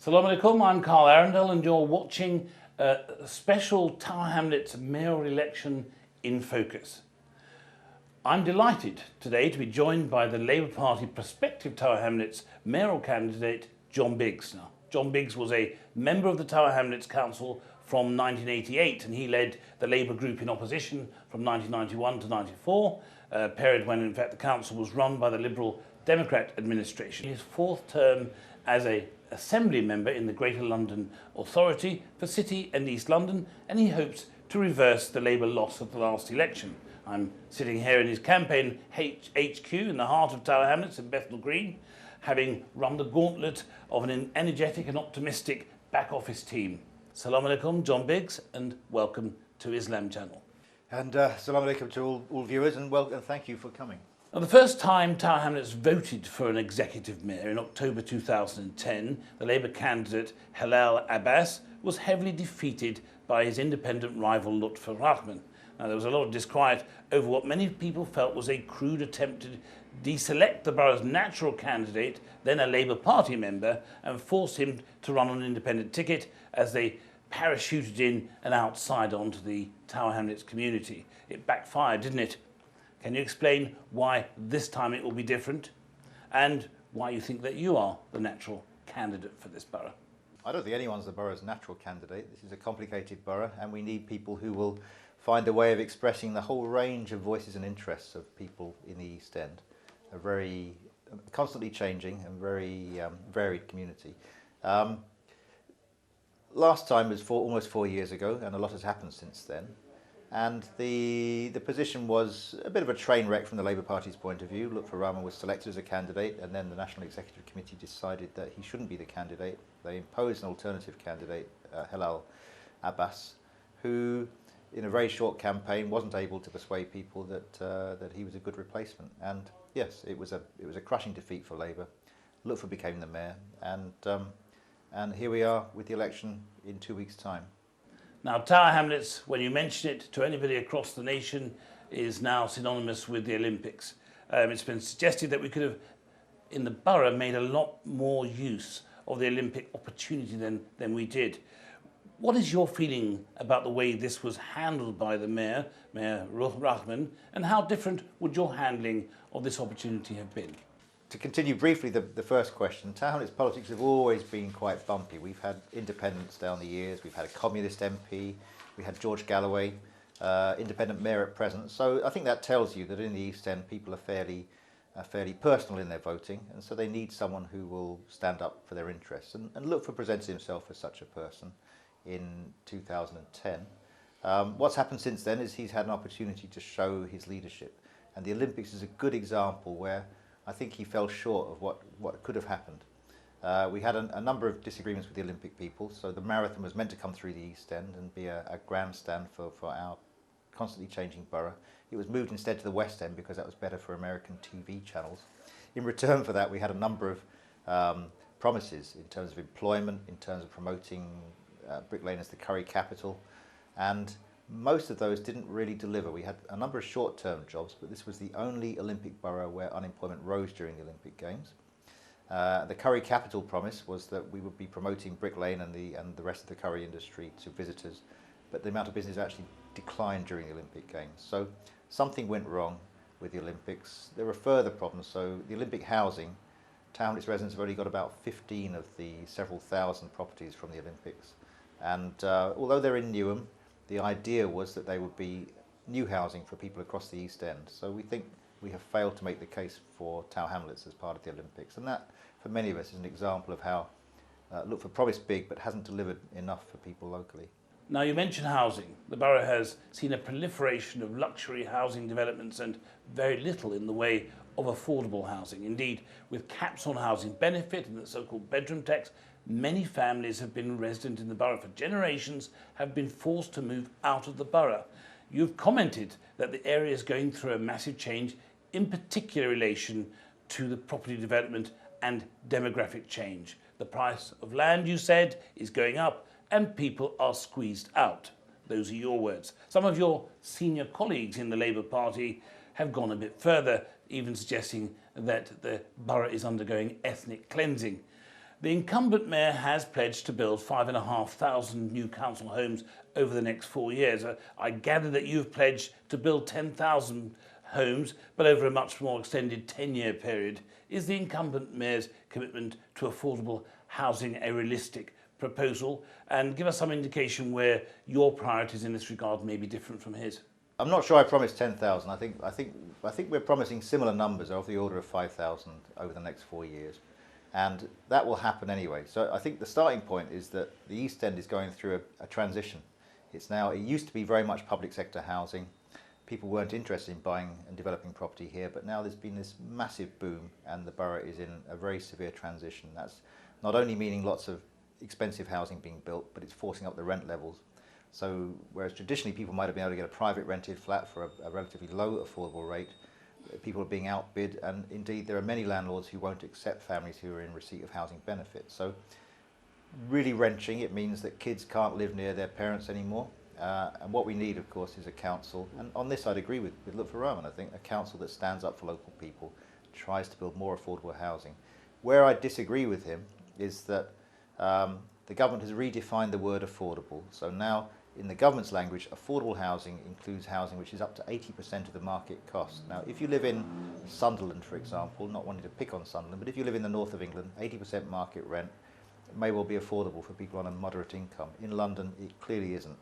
Assalamu alaikum, I'm Carl Arundel and you're watching a special Tower Hamlets mayoral election in focus. I'm delighted today to be joined by the Labour Party prospective Tower Hamlets mayoral candidate John Biggs. Now, John Biggs was a member of the Tower Hamlets Council from 1988 and he led the Labour group in opposition from 1991 to 94, a period when in fact the council was run by the Liberal Democrat administration. His fourth term as an Assembly member in the Greater London Authority for City and East London, and he hopes to reverse the Labour loss of the last election. I'm sitting here in his campaign HQ in the heart of Tower Hamlets in Bethnal Green, having run the gauntlet of an energetic and optimistic back office team. Assalamu alaikum, John Biggs, and welcome to Islam Channel. And assalamu alaikum to all viewers, and thank you for coming. Now, the first time Tower Hamlets voted for an executive mayor in October 2010, the Labour candidate Helal Abbas was heavily defeated by his independent rival Lutfur Rahman. Now, there was a lot of disquiet over what many people felt was a crude attempt to deselect the borough's natural candidate, then a Labour Party member, and force him to run on an independent ticket as they parachuted in an outsider onto the Tower Hamlets community. It backfired, didn't it? Can you explain why this time it will be different and why you think that you are the natural candidate for this borough? I don't think anyone's the borough's natural candidate. This is a complicated borough and we need people who will find a way of expressing the whole range of voices and interests of people in the East End. A very constantly changing and very varied community. Last time was almost 4 years ago and a lot has happened since then. And the position was a bit of a train wreck from the Labour Party's point of view. Lutfur Rahman was selected as a candidate and then the National Executive Committee decided that he shouldn't be the candidate. They imposed an alternative candidate, Helal Abbas, who in a very short campaign wasn't able to persuade people that he was a good replacement. And yes, it was a crushing defeat for Labour. Lutfur became the mayor and here we are with the election in 2 weeks' time. Now, Tower Hamlets, when you mention it to anybody across the nation, is now synonymous with the Olympics. It's been suggested that we could have, in the borough, made a lot more use of the Olympic opportunity than we did. What is your feeling about the way this was handled by the Mayor Rahman, and how different would your handling of this opportunity have been? To continue briefly the first question, Tower Hamlets politics have always been quite bumpy. We've had independents down the years, we've had a communist MP, we had George Galloway, independent mayor at present. So I think that tells you that in the East End people are fairly personal in their voting, and so they need someone who will stand up for their interests. And Lutfur presented himself as such a person in 2010. What's happened since then is he's had an opportunity to show his leadership, and the Olympics is a good example where I think he fell short of what could have happened. We had a number of disagreements with the Olympic people, so the marathon was meant to come through the East End and be a grandstand for our constantly changing borough. It was moved instead to the West End because that was better for American TV channels. In return for that, we had a number of promises in terms of employment, in terms of promoting Brick Lane as the curry capital, and most of those didn't really deliver. We had a number of short-term jobs, but this was the only Olympic borough where unemployment rose during the Olympic Games. The curry capital promise was that we would be promoting Brick Lane and the rest of the curry industry to visitors, but the amount of business actually declined during the Olympic Games. So something went wrong with the Olympics. There were further problems. So the Olympic housing, Tower Hamlets residents have only got about 15 of the several thousand properties from the Olympics. And although they're in Newham, the idea was that they would be new housing for people across the East End. So we think we have failed to make the case for Tower Hamlets as part of the Olympics. And that, for many of us, is an example of how Lutfur promised big but hasn't delivered enough for people locally. Now, you mentioned housing. The borough has seen a proliferation of luxury housing developments and very little in the way of affordable housing. Indeed, with caps on housing benefit and the so-called bedroom tax, many families have been resident in the borough for generations, have been forced to move out of the borough. You've commented that the area is going through a massive change, in particular relation to the property development and demographic change. The price of land, you said, is going up and people are squeezed out. Those are your words. Some of your senior colleagues in the Labour Party have gone a bit further, even suggesting that the borough is undergoing ethnic cleansing. The incumbent mayor has pledged to build 5,500 new council homes over the next 4 years. I gather that you've pledged to build 10,000 homes, but over a much more extended 10-year period. Is the incumbent mayor's commitment to affordable housing a realistic proposal? And give us some indication where your priorities in this regard may be different from his. I'm not sure I promised 10,000. I think we're promising similar numbers of the order of 5,000 over the next 4 years. And that will happen anyway. So I think the starting point is that the East End is going through a transition. It used to be very much public sector housing. People weren't interested in buying and developing property here, but now there's been this massive boom and the borough is in a very severe transition. That's not only meaning lots of expensive housing being built, but it's forcing up the rent levels. So whereas traditionally people might have been able to get a private rented flat for a relatively low affordable rate, people are being outbid, and indeed there are many landlords who won't accept families who are in receipt of housing benefits. So really wrenching. It means that kids can't live near their parents anymore. And what we need, of course, is a council, and on this I'd agree with Lutfur Rahman. I think a council that stands up for local people, tries to build more affordable housing. Where I disagree with him is that the government has redefined the word affordable. So now, in the government's language, affordable housing includes housing which is up to 80% of the market cost. Now, if you live in Sunderland, for example, not wanting to pick on Sunderland, but if you live in the north of England, 80% market rent may well be affordable for people on a moderate income. In London, it clearly isn't.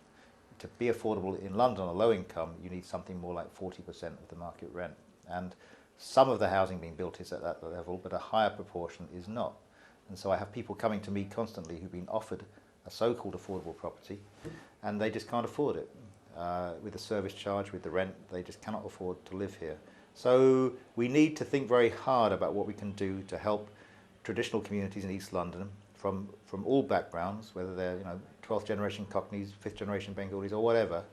To be affordable in London on a low income, you need something more like 40% of the market rent. And some of the housing being built is at that level, but a higher proportion is not. And so I have people coming to me constantly who've been offered a so-called affordable property, and they just can't afford it. With the service charge, with the rent, they just cannot afford to live here. So we need to think very hard about what we can do to help traditional communities in East London from all backgrounds, whether they're 12th generation Cockneys, 5th generation Bengalis or whatever,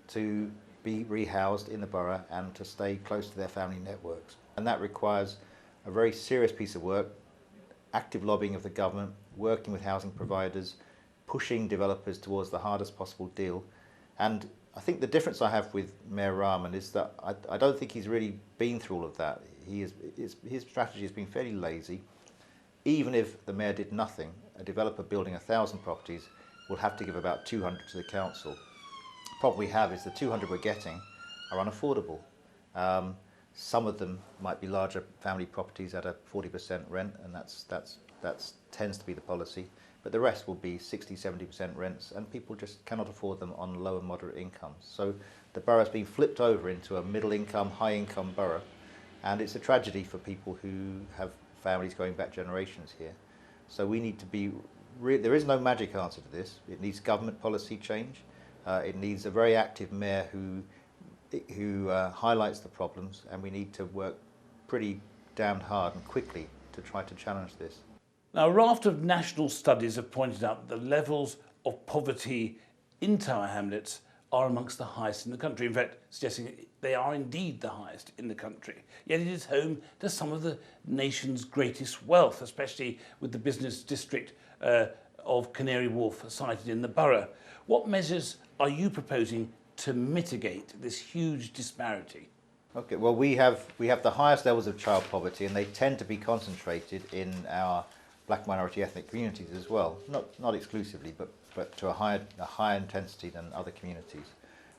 to be rehoused in the borough and to stay close to their family networks. And that requires a very serious piece of work, active lobbying of the government, working with housing providers, pushing developers towards the hardest possible deal. And I think the difference I have with Mayor Rahman is that I don't think he's really been through all of that. His strategy has been fairly lazy. Even if the mayor did nothing, a developer building 1,000 properties will have to give about 200 to the council. The problem we have is the 200 we're getting are unaffordable. Some of them might be larger family properties at a 40% rent, and that tends to be the policy. But the rest will be 60, 70% rents, and people just cannot afford them on low and moderate incomes. So the borough's been flipped over into a middle income, high income borough, and it's a tragedy for people who have families going back generations here. So we need to be, there is no magic answer to this. It needs government policy change. It needs a very active mayor who highlights the problems, and we need to work pretty damned hard and quickly to try to challenge this. Now, a raft of national studies have pointed out that the levels of poverty in Tower Hamlets are amongst the highest in the country. In fact, suggesting they are indeed the highest in the country. Yet it is home to some of the nation's greatest wealth, especially with the business district of Canary Wharf sited in the borough. What measures are you proposing to mitigate this huge disparity? Okay, well, we have the highest levels of child poverty, and they tend to be concentrated in our black minority ethnic communities as well. Not exclusively, but to a higher intensity than other communities.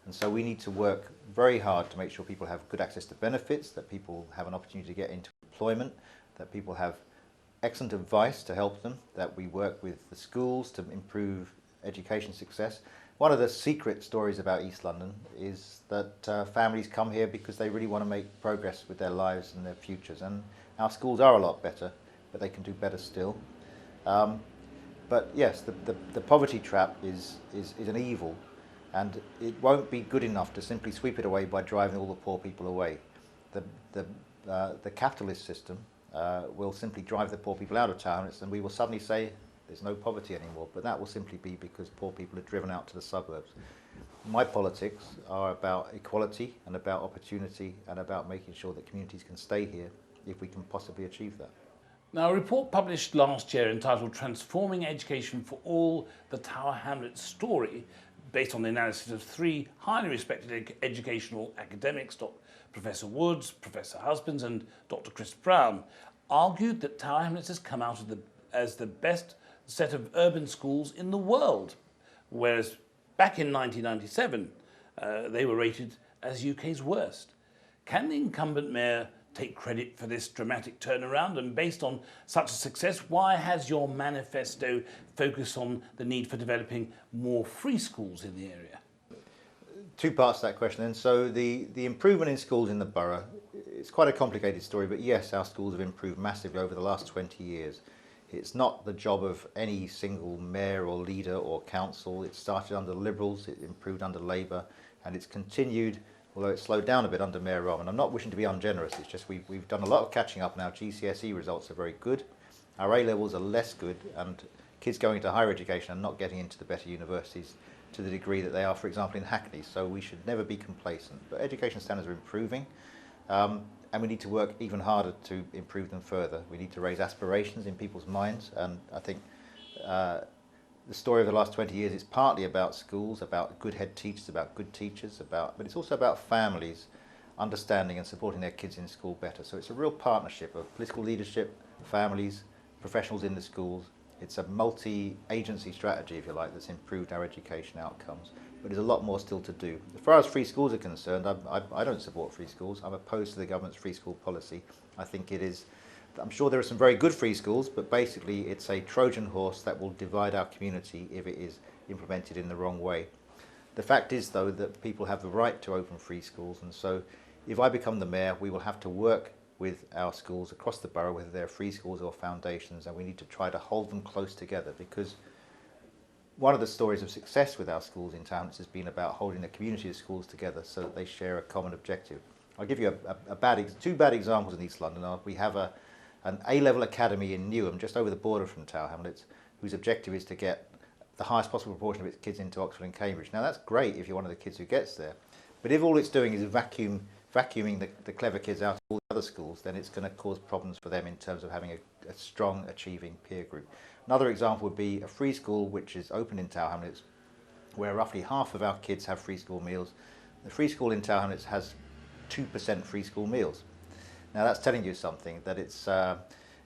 And so we need to work very hard to make sure people have good access to benefits, that people have an opportunity to get into employment, that people have excellent advice to help them, that we work with the schools to improve education success. One of the secret stories about East London is that families come here because they really want to make progress with their lives and their futures. And our schools are a lot better, but they can do better still. But yes, the poverty trap is an evil, and it won't be good enough to simply sweep it away by driving all the poor people away. The capitalist system will simply drive the poor people out of town, and we will suddenly say there's no poverty anymore, but that will simply be because poor people are driven out to the suburbs. My politics are about equality and about opportunity and about making sure that communities can stay here if we can possibly achieve that. Now, a report published last year entitled Transforming Education for All, the Tower Hamlets Story, based on the analysis of three highly respected educational academics, Professor Woods, Professor Husbands and Dr. Chris Brown, argued that Tower Hamlets has come out of the as the best set of urban schools in the world, whereas back in 1997 they were rated as UK's worst. Can the incumbent mayor take credit for this dramatic turnaround? And based on such a success, why has your manifesto focused on the need for developing more free schools in the area? Two parts to that question then. So the improvement in schools in the borough, it's quite a complicated story, but yes, our schools have improved massively over the last 20 years. It's not the job of any single mayor or leader or council. It started under the Liberals, it improved under Labour, and it's continued, although it slowed down a bit under Mayor Rahman. I'm not wishing to be ungenerous, it's just we've done a lot of catching up now. GCSE results are very good. Our A-levels are less good, and kids going into higher education are not getting into the better universities to the degree that they are, for example, in Hackney. So we should never be complacent. But education standards are improving, and we need to work even harder to improve them further. We need to raise aspirations in people's minds, and I think the story of the last 20 years is partly about schools, about good head teachers, about good teachers, but it's also about families understanding and supporting their kids in school better. So it's a real partnership of political leadership, families, professionals in the schools. It's a multi-agency strategy, if you like, that's improved our education outcomes. But there's a lot more still to do. As far as free schools are concerned, I don't support free schools. I'm opposed to the government's free school policy. I think it is, I'm sure there are some very good free schools, but basically it's a Trojan horse that will divide our community if it is implemented in the wrong way. The fact is, though, that people have the right to open free schools, and so if I become the mayor, we will have to work with our schools across the borough, whether they're free schools or foundations, and we need to try to hold them close together, because one of the stories of success with our schools in town has been about holding the community of schools together so that they share a common objective. I'll give you two bad examples in East London. We have an A-level academy in Newham, just over the border from Tower Hamlets, whose objective is to get the highest possible proportion of its kids into Oxford and Cambridge. Now that's great if you're one of the kids who gets there, but if all it's doing is vacuuming the clever kids out of all the other schools, then it's going to cause problems for them in terms of having a strong achieving peer group. Another example would be a free school which is open in Tower Hamlets, where roughly half of our kids have free school meals. The free school in Tower Hamlets has 2% free school meals. Now that's telling you something, that it's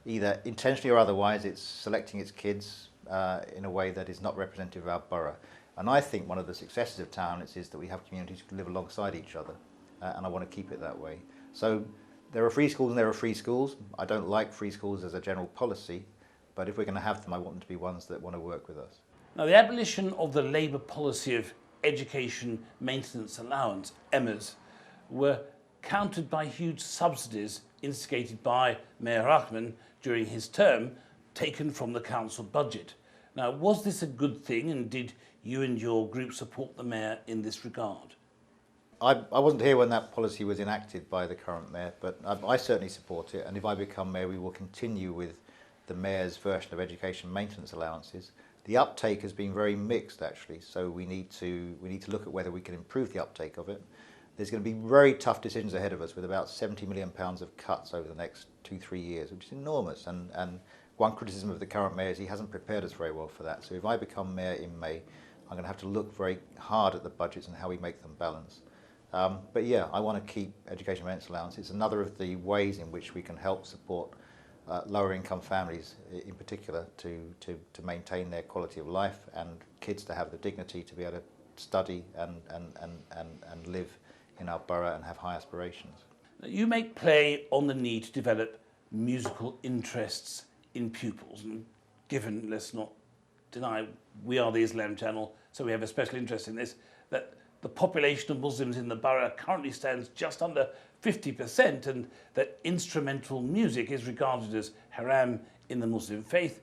either intentionally or otherwise it's selecting its kids in a way that is not representative of our borough. And I think one of the successes of Tower Hamlets is that we have communities who live alongside each other, and I want to keep it that way. So there are free schools and there are free schools. I don't like free schools as a general policy, but if we're going to have them, I want them to be ones that want to work with us. Now, the abolition of the Labour policy of Education Maintenance Allowance, EMAs, were countered by huge subsidies instigated by Mayor Rahman during his term, taken from the council budget. Now, was this a good thing, and did you and your group support the mayor in this regard? I wasn't here when that policy was enacted by the current mayor, but I certainly support it, and if I become mayor, we will continue with the mayor's version of education maintenance allowances. The uptake has been very mixed, actually, so we need to look at whether we can improve the uptake of it. There's going to be very tough decisions ahead of us, with about £70 million of cuts over the next 2-3 years, which is enormous, and one criticism of the current mayor is he hasn't prepared us very well for that. So if I become mayor in May, I'm going to have to look very hard at the budgets and how we make them balance. But yeah, I want to keep education maintenance allowance. It's another of the ways in which we can help support lower income families in particular to maintain their quality of life, and kids to have the dignity to be able to study and live in our borough and have high aspirations. You make play on the need to develop musical interests in pupils, and given, let's not deny, we are the Islam Channel, so we have a special interest in this, that the population of Muslims in the borough currently stands just under 50%, and that instrumental music is regarded as haram in the Muslim faith.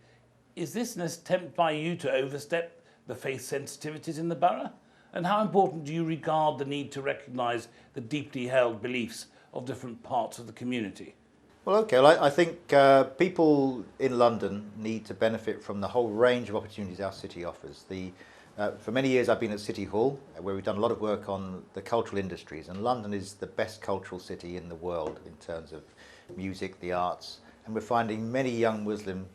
Is this an attempt by you to overstep the faith sensitivities in the borough? And how important do you regard the need to recognise the deeply held beliefs of different parts of the community? Well, okay, well, I think people in London need to benefit from the whole range of opportunities our city offers. For many years I've been at City Hall, where we've done a lot of work on the cultural industries, and London is the best cultural city in the world in terms of music, the arts, and we're finding many young Muslim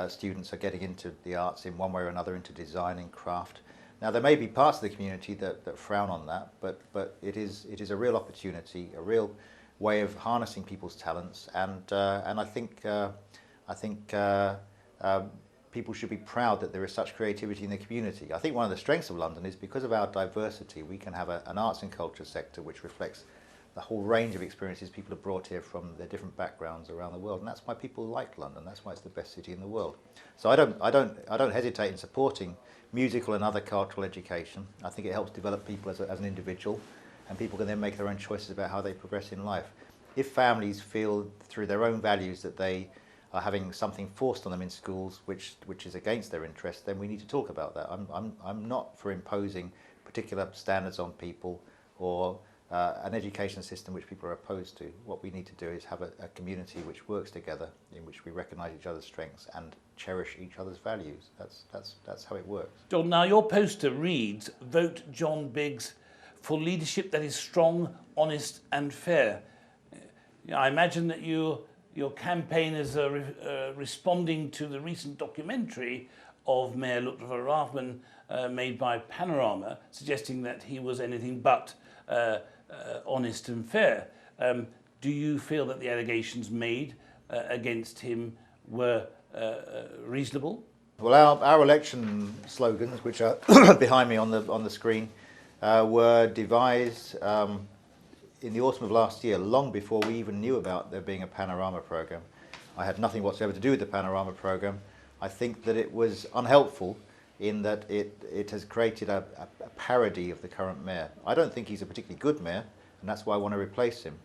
students are getting into the arts in one way or another, into design and craft. Now there may be parts of the community that frown on that, but it is a real opportunity, a real way of harnessing people's talents, and I think people should be proud that there is such creativity in the community. I think one of the strengths of London is because of our diversity, we can have an arts and culture sector which reflects the whole range of experiences people have brought here from their different backgrounds around the world, and that's why people like London. That's why it's the best city in the world. So I don't hesitate in supporting musical and other cultural education. I think it helps develop people as an individual, and people can then make their own choices about how they progress in life. If families feel through their own values that they are having something forced on them in schools which is against their interests, then we need to talk about that. I'm not for imposing particular standards on people or an education system which people are opposed to. What we need to do is have a community which works together, in which we recognise each other's strengths and cherish each other's values. That's how it works. John, now your poster reads, "Vote John Biggs for leadership that is strong, honest and fair." I imagine that your campaigners are responding to the recent documentary of Mayor Lutfer Rahman made by Panorama, suggesting that he was anything but honest and fair. Do you feel that the allegations made against him were reasonable? Well, our election slogans, which are behind me on the screen, were devised in the autumn of last year, long before we even knew about there being a Panorama programme. I had nothing whatsoever to do with the Panorama programme. I think that it was unhelpful in that it has created a parody of the current mayor. I don't think he's a particularly good mayor, and that's why I want to replace him.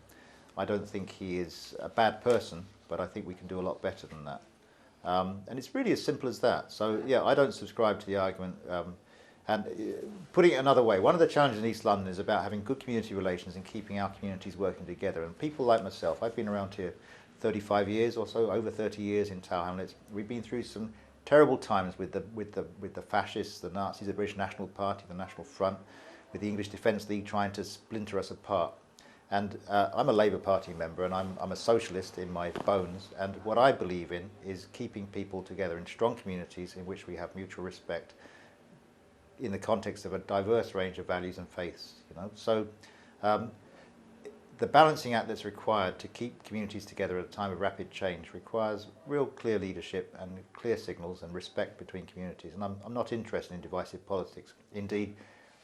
I don't think he is a bad person, but I think we can do a lot better than that. And it's really as simple as that. So yeah, I don't subscribe to the argument. And putting it another way, one of the challenges in East London is about having good community relations and keeping our communities working together. And people like myself, I've been around here 35 years or so, over 30 years in Tower Hamlets. We've been through some terrible times with the fascists, the Nazis, the British National Party, the National Front, with the English Defence League trying to splinter us apart. And I'm a Labour Party member, and I'm a socialist in my bones. And what I believe in is keeping people together in strong communities in which we have mutual respect, in the context of a diverse range of values and faiths. So the balancing act that's required to keep communities together at a time of rapid change requires real clear leadership and clear signals and respect between communities. And I'm not interested in divisive politics. Indeed,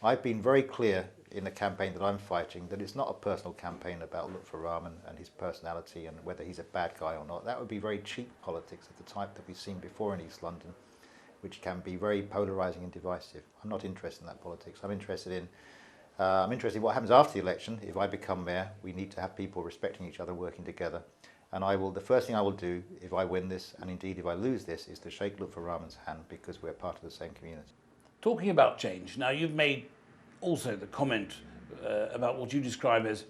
I've been very clear in the campaign that I'm fighting that it's not a personal campaign about Lutfer Rahman and his personality and whether he's a bad guy or not. That would be very cheap politics of the type that we've seen before in East London, which can be very polarising and divisive. I'm not interested in that politics. I'm interested in what happens after the election. If I become mayor, we need to have people respecting each other, working together. And the first thing I will do if I win this, and indeed if I lose this, is to shake Lutfer Rahman's hand, because we're part of the same community. Talking about change, now you've made also the comment about what you describe as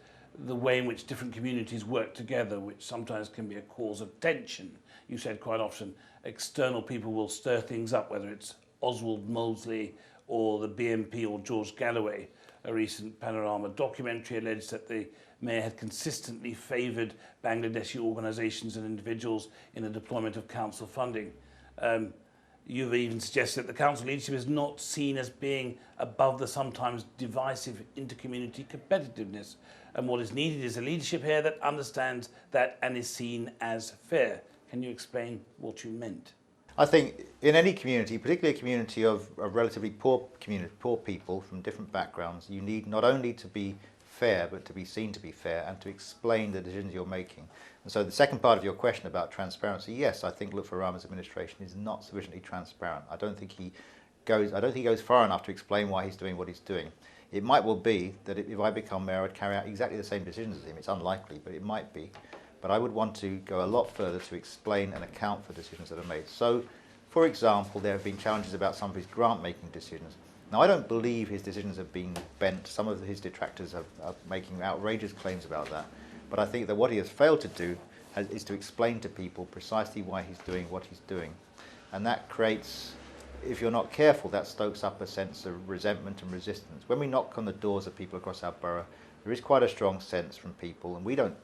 the way in which different communities work together, which sometimes can be a cause of tension. You said quite often external people will stir things up, whether it's Oswald Mosley or the BNP or George Galloway. A recent Panorama documentary alleged that the mayor had consistently favoured Bangladeshi organisations and individuals in the deployment of council funding. You've even suggested that the council leadership is not seen as being above the sometimes divisive inter-community competitiveness. And what is needed is a leadership here that understands that and is seen as fair. Can you explain what you meant? I think in any community, particularly a community of relatively poor people from different backgrounds, you need not only to be fair, but to be seen to be fair and to explain the decisions you're making. And so the second part of your question about transparency, yes, I think Lutfer Rahman's administration is not sufficiently transparent. I don't think he goes far enough to explain why he's doing what he's doing. It might well be that if I become mayor, I'd carry out exactly the same decisions as him. It's unlikely, but it might be. But I would want to go a lot further to explain and account for decisions that are made. So, for example, there have been challenges about some of his grant-making decisions. Now, I don't believe his decisions have been bent. Some of his detractors are making outrageous claims about that. But I think that what he has failed to do is to explain to people precisely why he's doing what he's doing. And that creates, if you're not careful, that stokes up a sense of resentment and resistance. When we knock on the doors of people across our borough, there is quite a strong sense from people, and we don't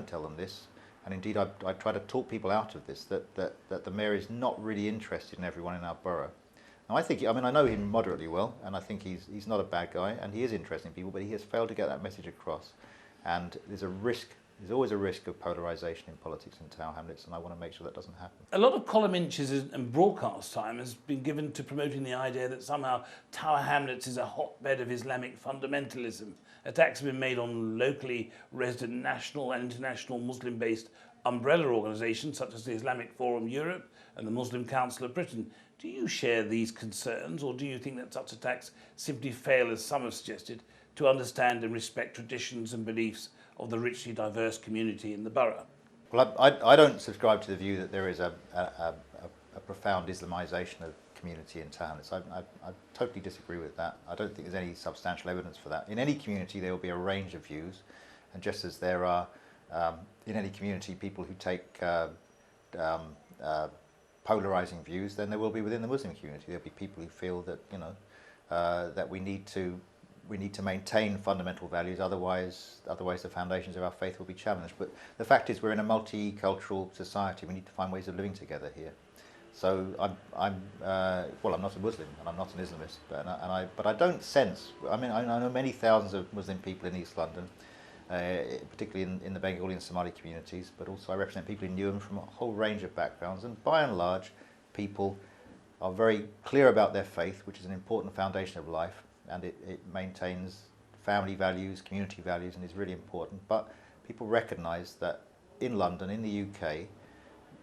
tell them this, and indeed I try to talk people out of this, that the mayor is not really interested in everyone in our borough. Now I know him moderately well, and I think he's not a bad guy, and he is interested in people, but he has failed to get that message across. And there's a risk There's always a risk of polarisation in politics in Tower Hamlets, and I want to make sure that doesn't happen. A lot of column inches and broadcast time has been given to promoting the idea that somehow Tower Hamlets is a hotbed of Islamic fundamentalism. Attacks have been made on locally resident national and international Muslim-based umbrella organisations such as the Islamic Forum Europe and the Muslim Council of Britain. Do you share these concerns, or do you think that such attacks simply fail, as some have suggested, to understand and respect traditions and beliefs of the richly diverse community in the borough? Well, I don't subscribe to the view that there is a profound Islamisation of community in Tower Hamlets. I totally disagree with that. I don't think there's any substantial evidence for that. In any community there will be a range of views, and just as there are in any community people who take polarising views, then there will be within the Muslim community. There'll be people who feel that that we need to maintain fundamental values, otherwise the foundations of our faith will be challenged. But the fact is, we're in a multicultural society. We need to find ways of living together here. So I'm not a Muslim and I'm not an Islamist, but I don't sense. I mean, I know many thousands of Muslim people in East London, particularly in the Bengali and Somali communities, but also I represent people in Newham from a whole range of backgrounds, and by and large, people are very clear about their faith, which is an important foundation of life, and it maintains family values, community values, and is really important. But people recognise that in London, in the UK,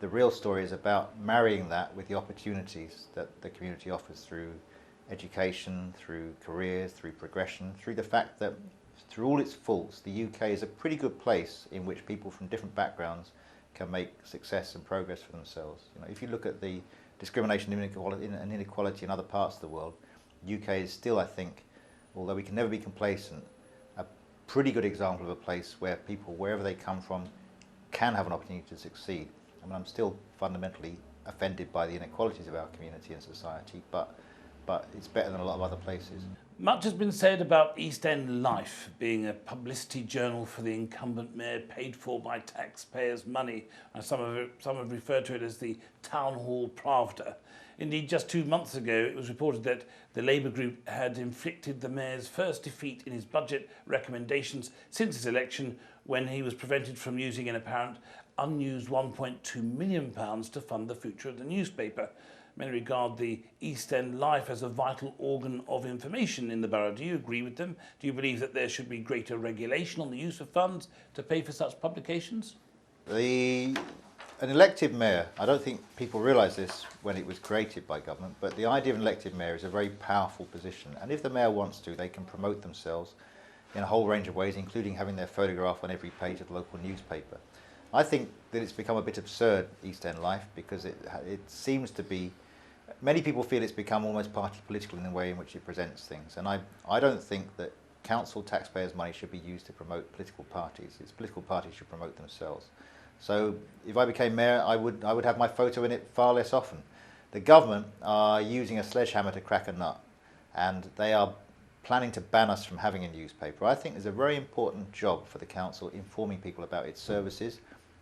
the real story is about marrying that with the opportunities that the community offers through education, through careers, through progression, through the fact that through all its faults, the UK is a pretty good place in which people from different backgrounds can make success and progress for themselves. If you look at the discrimination and inequality in other parts of the world, the UK is still, I think, although we can never be complacent, a pretty good example of a place where people, wherever they come from, can have an opportunity to succeed. I mean, I'm still fundamentally offended by the inequalities of our community and society, but it's better than a lot of other places. Much has been said about East End Life being a publicity journal for the incumbent mayor, paid for by taxpayers' money. And some have referred to it as the Town Hall Pravda. Indeed, just 2 months ago, it was reported that the Labour group had inflicted the mayor's first defeat in his budget recommendations since his election, when he was prevented from using an apparent unused £1.2 million to fund the future of the newspaper. Many regard the East End Life as a vital organ of information in the borough. Do you agree with them? Do you believe that there should be greater regulation on the use of funds to pay for such publications? An elected mayor, I don't think people realise this when it was created by government, but the idea of an elected mayor is a very powerful position. And if the mayor wants to, they can promote themselves in a whole range of ways, including having their photograph on every page of the local newspaper. I think that it's become a bit absurd, East End Life, because it seems to be, many people feel it's become almost party political in the way in which it presents things. And I don't think that council taxpayers' money should be used to promote political parties. It's political parties should promote themselves. So if I became mayor, I would have my photo in it far less often. The government are using a sledgehammer to crack a nut, and they are planning to ban us from having a newspaper. I think there's a very important job for the council informing people about its services.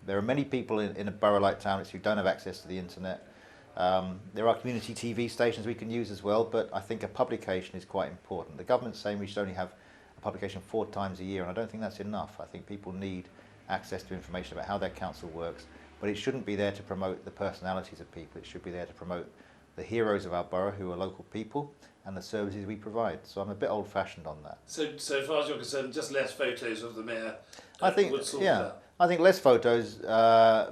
There are many people in a borough like Tower Hamlets who don't have access to the internet. There are community TV stations we can use as well, but I think a publication is quite important. The government's saying we should only have a publication 4 times a year, and I don't think that's enough. I think people need access to information about how their council works, but it shouldn't be there to promote the personalities of people. It should be there to promote the heroes of our borough, who are local people, and the services we provide. So I'm a bit old-fashioned on that. So as far as you're concerned, just less photos of the mayor would sort yeah, that? I think less photos,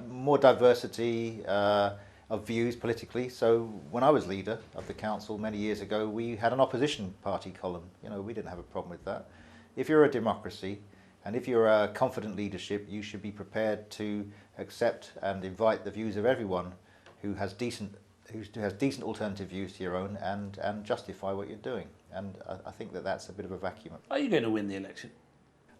more diversity of views politically. So when I was leader of the council many years ago, we had an opposition party column. We didn't have a problem with that. If you're a democracy, and if you're a confident leadership, you should be prepared to accept and invite the views of everyone who has decent alternative views to your own, and justify what you're doing. And I think that's a bit of a vacuum. Are you going to win the election?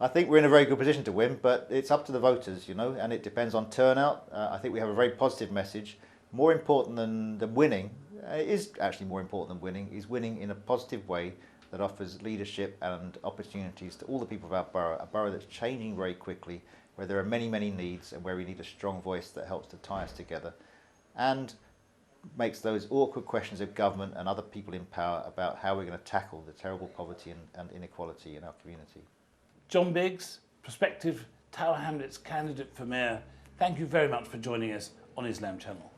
I think we're in a very good position to win, but it's up to the voters, and it depends on turnout. I think we have a very positive message. More important than winning, it is actually more important than winning, is winning in a positive way that offers leadership and opportunities to all the people of our borough, a borough that's changing very quickly, where there are many, many needs, and where we need a strong voice that helps to tie us together, and makes those awkward questions of government and other people in power about how we're going to tackle the terrible poverty and inequality in our community. John Biggs, prospective Tower Hamlets candidate for mayor, thank you very much for joining us on Islam Channel.